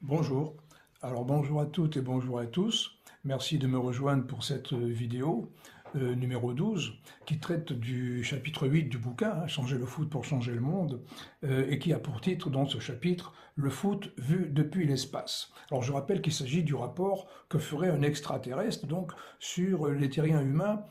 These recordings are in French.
Bonjour. Alors bonjour à toutes et bonjour à tous. Merci de me rejoindre pour cette vidéo numéro 12 qui traite du chapitre 8 du bouquin, hein, Changer le foot pour changer le monde, et qui a pour titre dans ce chapitre Le foot vu depuis l'espace. Alors je rappelle qu'il s'agit du rapport que ferait un extraterrestre donc sur les terriens humains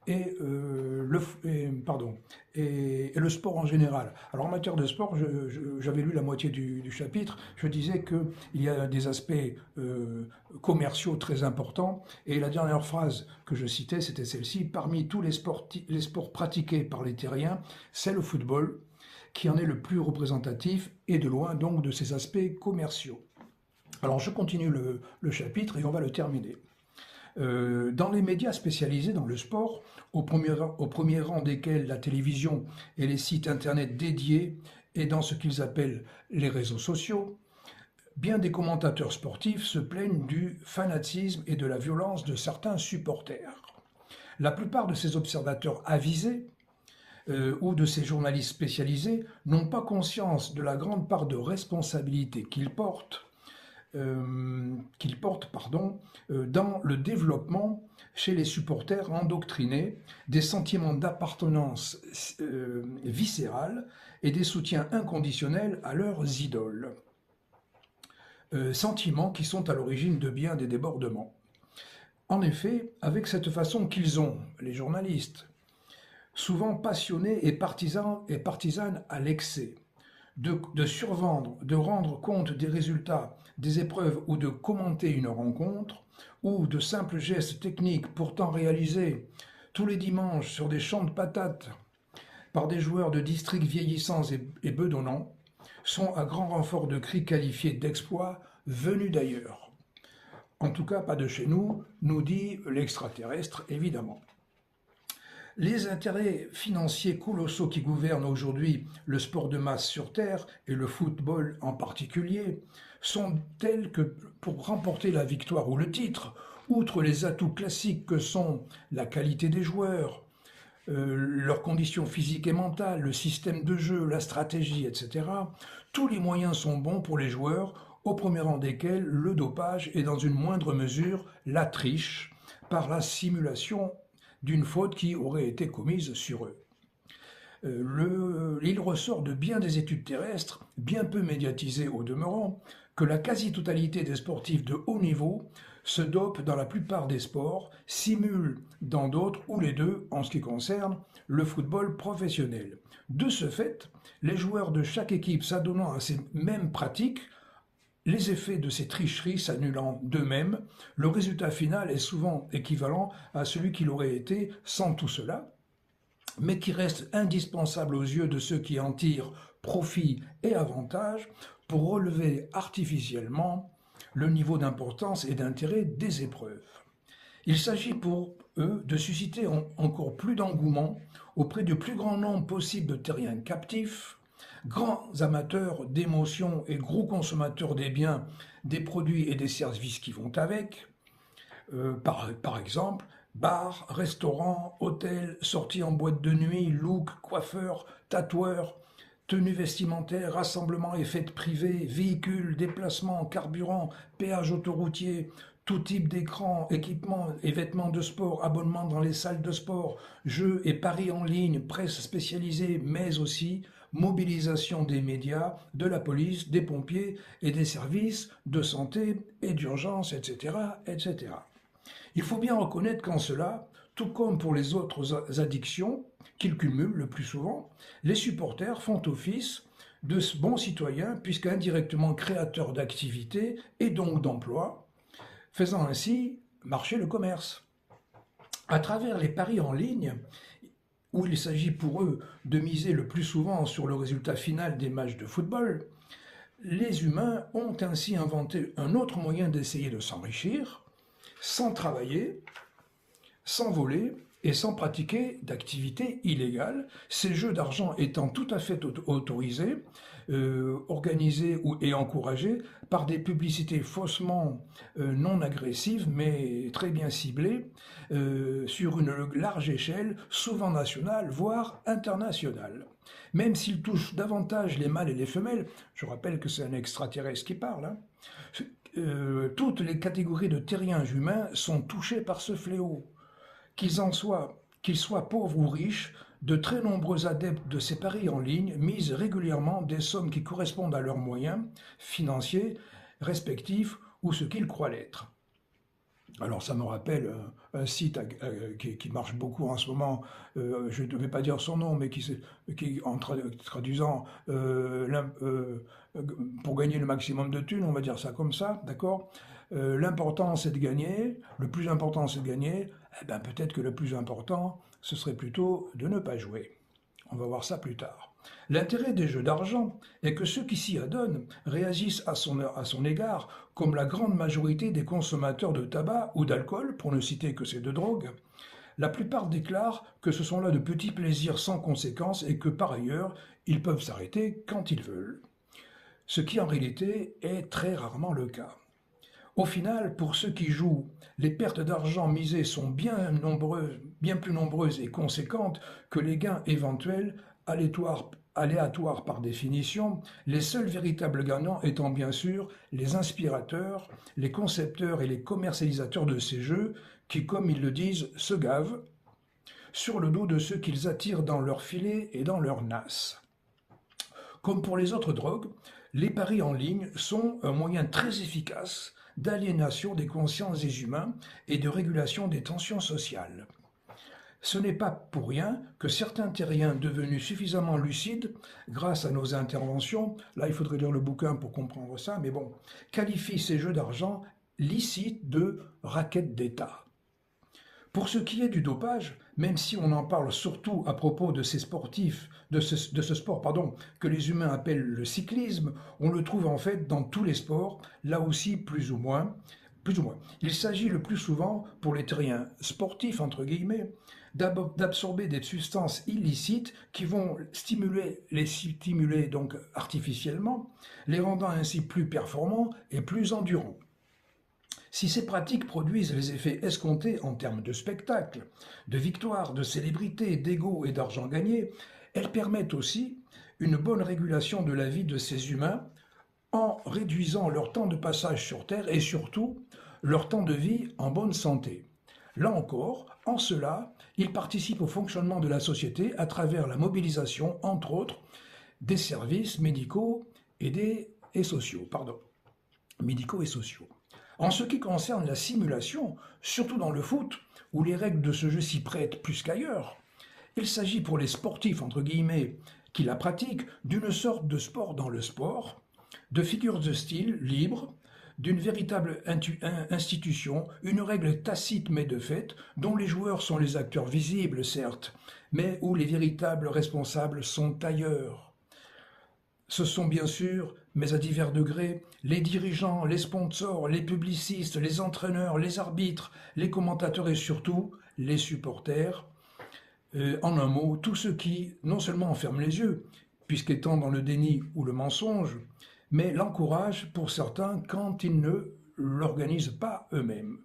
et le sport en général. Alors en matière de sport, j'avais lu la moitié du chapitre, je disais qu'il y a des aspects commerciaux très importants, et la dernière phrase que je citais, c'était celle-ci: parmi tous les sports pratiqués par les terriens, c'est le football qui en est le plus représentatif, et de loin donc de ses aspects commerciaux. Alors je continue le chapitre et on va le terminer. Dans les médias spécialisés dans le sport, au premier rang desquels la télévision et les sites internet dédiés, et dans ce qu'ils appellent les réseaux sociaux, bien des commentateurs sportifs se plaignent du fanatisme et de la violence de certains supporters. La plupart de ces observateurs avisés ou de ces journalistes spécialisés n'ont pas conscience de la grande part de responsabilité dans le développement chez les supporters endoctrinés des sentiments d'appartenance viscérale et des soutiens inconditionnels à leurs idoles. Sentiments qui sont à l'origine de bien des débordements. En effet, avec cette façon qu'ils ont, les journalistes, souvent passionnés et partisanes à l'excès, de survendre, de rendre compte des résultats des épreuves ou de commenter une rencontre, ou de simples gestes techniques pourtant réalisés tous les dimanches sur des champs de patates par des joueurs de districts vieillissants et bedonnants, sont à grand renfort de cris qualifiés d'exploits venus d'ailleurs. En tout cas, pas de chez nous, nous dit l'extraterrestre, évidemment. Les intérêts financiers colossaux qui gouvernent aujourd'hui le sport de masse sur Terre, et le football en particulier, sont tels que pour remporter la victoire ou le titre, outre les atouts classiques que sont la qualité des joueurs, leurs conditions physiques et mentales, le système de jeu, la stratégie, etc., tous les moyens sont bons pour les joueurs, au premier rang desquels le dopage et dans une moindre mesure la triche par la simulation d'une faute qui aurait été commise sur eux. Il ressort de bien des études terrestres, bien peu médiatisées au demeurant, que la quasi-totalité des sportifs de haut niveau se dopent dans la plupart des sports, simulent dans d'autres, ou les deux en ce qui concerne le football professionnel. De ce fait, les joueurs de chaque équipe s'adonnant à ces mêmes pratiques, les effets de ces tricheries s'annulant d'eux-mêmes, le résultat final est souvent équivalent à celui qu'il aurait été sans tout cela, mais qui reste indispensable aux yeux de ceux qui en tirent profit et avantage pour relever artificiellement le niveau d'importance et d'intérêt des épreuves. Il s'agit pour eux de susciter encore plus d'engouement auprès du plus grand nombre possible de terriens captifs, grands amateurs d'émotions et gros consommateurs des biens, des produits et des services qui vont avec, par exemple, bars, restaurants, hôtels, sorties en boîte de nuit, look, coiffeurs, tatoueurs, tenues vestimentaires, rassemblements et fêtes privées, véhicules, déplacements, carburant, péages autoroutiers, tout type d'écran, équipements et vêtements de sport, abonnements dans les salles de sport, jeux et paris en ligne, presse spécialisée, mais aussi mobilisation des médias, de la police, des pompiers et des services de santé et d'urgence, etc., etc. Il faut bien reconnaître qu'en cela, tout comme pour les autres addictions qu'ils cumulent le plus souvent, les supporters font office de bons citoyens, puisqu'indirectement créateurs d'activités et donc d'emplois, faisant ainsi marcher le commerce. À travers les paris en ligne, où il s'agit pour eux de miser le plus souvent sur le résultat final des matchs de football, les humains ont ainsi inventé un autre moyen d'essayer de s'enrichir, sans travailler, sans voler et sans pratiquer d'activités illégales, ces jeux d'argent étant tout à fait autorisés, organisés et encouragés par des publicités faussement non agressives, mais très bien ciblées, sur une large échelle, souvent nationale, voire internationale. même s'il touche davantage les mâles et les femelles, je rappelle que c'est un extraterrestre qui parle, hein, toutes les catégories de terriens humains sont touchées par ce fléau. Qu'ils soient pauvres ou riches, de très nombreux adeptes de ces paris en ligne misent régulièrement des sommes qui correspondent à leurs moyens financiers respectifs ou ce qu'ils croient l'être. Alors ça me rappelle un site qui marche beaucoup en ce moment, je ne vais pas dire son nom, mais qui en traduisant pour gagner le maximum de thunes, on va dire ça comme ça, d'accord? L'important c'est de gagner, le plus important c'est de gagner, eh ben, peut-être que le plus important ce serait plutôt de ne pas jouer. On va voir ça plus tard. L'intérêt des jeux d'argent est que ceux qui s'y adonnent réagissent à son égard comme la grande majorité des consommateurs de tabac ou d'alcool, pour ne citer que ces deux drogues. La plupart déclarent que ce sont là de petits plaisirs sans conséquence et que par ailleurs, ils peuvent s'arrêter quand ils veulent. Ce qui en réalité est très rarement le cas. Au final, pour ceux qui jouent, les pertes d'argent misées sont bien plus nombreuses et conséquentes que les gains éventuels, aléatoires par définition, les seuls véritables gagnants étant bien sûr les inspirateurs, les concepteurs et les commercialisateurs de ces jeux qui, comme ils le disent, se gavent sur le dos de ceux qu'ils attirent dans leur filet et dans leur nasse. Comme pour les autres drogues, les paris en ligne sont un moyen très efficace d'aliénation des consciences des humains et de régulation des tensions sociales. Ce n'est pas pour rien que certains terriens devenus suffisamment lucides, grâce à nos interventions, là il faudrait lire le bouquin pour comprendre ça, mais bon, qualifient ces jeux d'argent licites de raquettes d'État. Pour ce qui est du dopage, même si on en parle surtout à propos de ces sportifs, de ce sport que les humains appellent le cyclisme, on le trouve en fait dans tous les sports, là aussi plus ou moins. Il s'agit le plus souvent, pour les terriens sportifs, entre guillemets, d'absorber des substances illicites qui vont les stimuler donc artificiellement, les rendant ainsi plus performants et plus endurants. Si ces pratiques produisent les effets escomptés en termes de spectacle, de victoire, de célébrité, d'ego et d'argent gagné, elles permettent aussi une bonne régulation de la vie de ces humains en réduisant leur temps de passage sur Terre et surtout leur temps de vie en bonne santé. Là encore, en cela, ils participent au fonctionnement de la société à travers la mobilisation, entre autres, des services médicaux et sociaux. En ce qui concerne la simulation, surtout dans le foot, où les règles de ce jeu s'y prêtent plus qu'ailleurs, il s'agit pour les sportifs, entre guillemets, qui la pratiquent, d'une sorte de sport dans le sport, de figures de style libres, d'une véritable institution, une règle tacite mais de fait, dont les joueurs sont les acteurs visibles, certes, mais où les véritables responsables sont ailleurs. Ce sont bien sûr, mais à divers degrés, les dirigeants, les sponsors, les publicistes, les entraîneurs, les arbitres, les commentateurs et surtout les supporters. En un mot, tous ceux qui non seulement ferment les yeux, puisqu'étant dans le déni ou le mensonge, mais l'encouragent pour certains quand ils ne l'organisent pas eux-mêmes.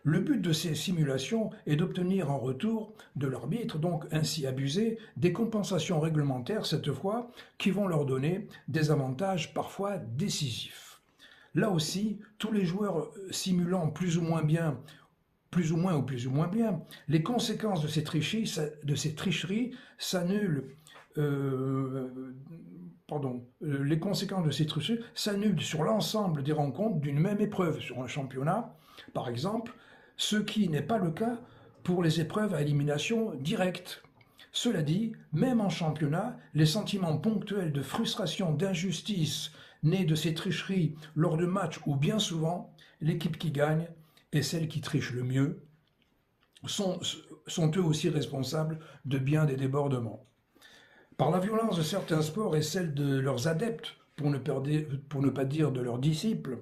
Le but de ces simulations est d'obtenir en retour de l'arbitre, donc ainsi abusé, des compensations réglementaires cette fois, qui vont leur donner des avantages parfois décisifs. Là aussi, tous les joueurs simulant plus ou moins bien, les conséquences de ces tricheries s'annulent. Les conséquences de ces tricheries s'annulent sur l'ensemble des rencontres d'une même épreuve sur un championnat, par exemple, ce qui n'est pas le cas pour les épreuves à élimination directe. Cela dit, même en championnat, les sentiments ponctuels de frustration, d'injustice nés de ces tricheries lors de matchs où bien souvent l'équipe qui gagne et celle qui triche le mieux sont eux aussi responsables de bien des débordements. Par la violence de certains sports et celle de leurs adeptes, pour ne pas dire de leurs disciples,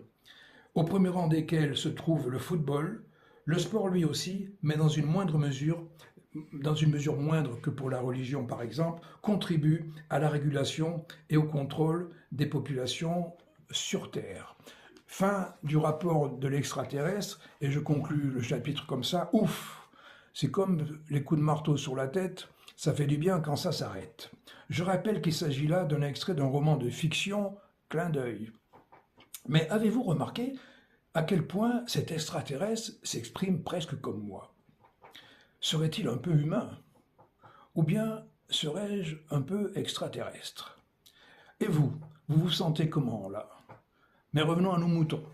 au premier rang desquels se trouve le football, le sport lui aussi, mais dans une mesure moindre que pour la religion par exemple, contribue à la régulation et au contrôle des populations sur Terre. Fin du rapport de l'extraterrestre, et je conclus le chapitre comme ça, ouf! C'est comme les coups de marteau sur la tête, Ça fait du bien quand ça s'arrête. Je rappelle qu'il s'agit là d'un extrait d'un roman de fiction, Clin d'œil. Mais avez-vous remarqué à quel point cet extraterrestre s'exprime presque comme moi? Serait-il un peu humain? Ou bien serais-je un peu extraterrestre? Et vous vous sentez comment là? Mais revenons à nos moutons,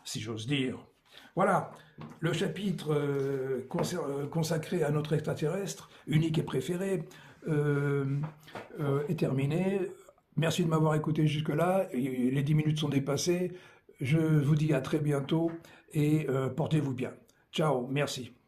si j'ose dire. Voilà, le chapitre consacré à notre extraterrestre, unique et préféré, euh, est terminé. Merci de m'avoir écouté jusque-là. Les 10 minutes sont dépassées. Je vous dis à très bientôt et portez-vous bien. Ciao, merci.